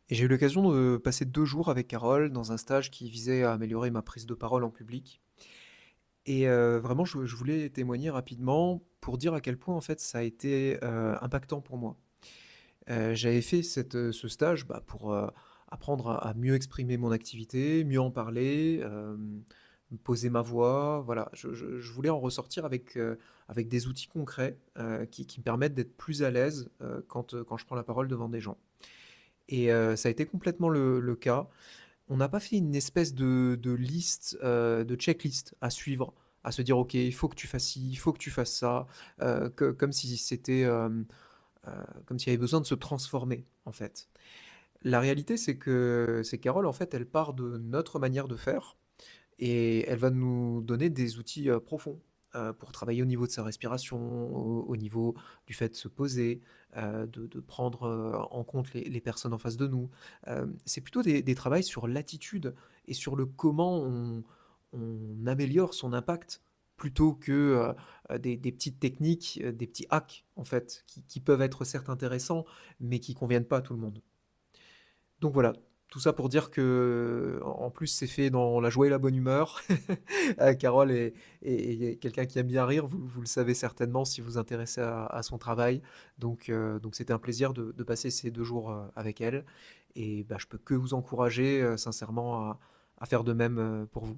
Et j'ai eu l'occasion de passer 2 jours avec Carole dans un stage qui visait à améliorer ma prise de parole en public. Et vraiment, je voulais témoigner rapidement pour dire à quel point, en fait, ça a été, impactant pour moi. J'avais fait ce stage, bah, pour, apprendre à mieux exprimer mon activité, mieux en parler, poser ma voix, voilà. Je voulais en ressortir avec des outils concrets, qui me permettent d'être plus à l'aise, quand je prends la parole devant des gens. Et ça a été complètement le cas. On n'a pas fait une espèce de liste, de checklist à suivre, à se dire: «OK, il faut que tu fasses ci, il faut que tu fasses ça», comme si c'était, comme s'il y avait besoin de se transformer, en fait. La réalité, c'est que Carole, en fait, elle part de notre manière de faire et elle va nous donner des outils, profonds, pour travailler au niveau de sa respiration, au niveau du fait de se poser, de prendre, en compte les personnes en face de nous. C'est plutôt des travails sur l'attitude et sur le comment on améliore son impact plutôt que, des petites techniques, des petits hacks, en fait, qui peuvent être certes intéressants, mais qui conviennent pas à tout le monde. Donc voilà, tout ça pour dire que en plus c'est fait dans la joie et la bonne humeur. Carole est quelqu'un qui aime bien rire, vous le savez certainement si vous vous intéressez à son travail. Donc c'était un plaisir de passer ces 2 jours, avec elle et bah, je peux que vous encourager, sincèrement à faire de même, pour vous.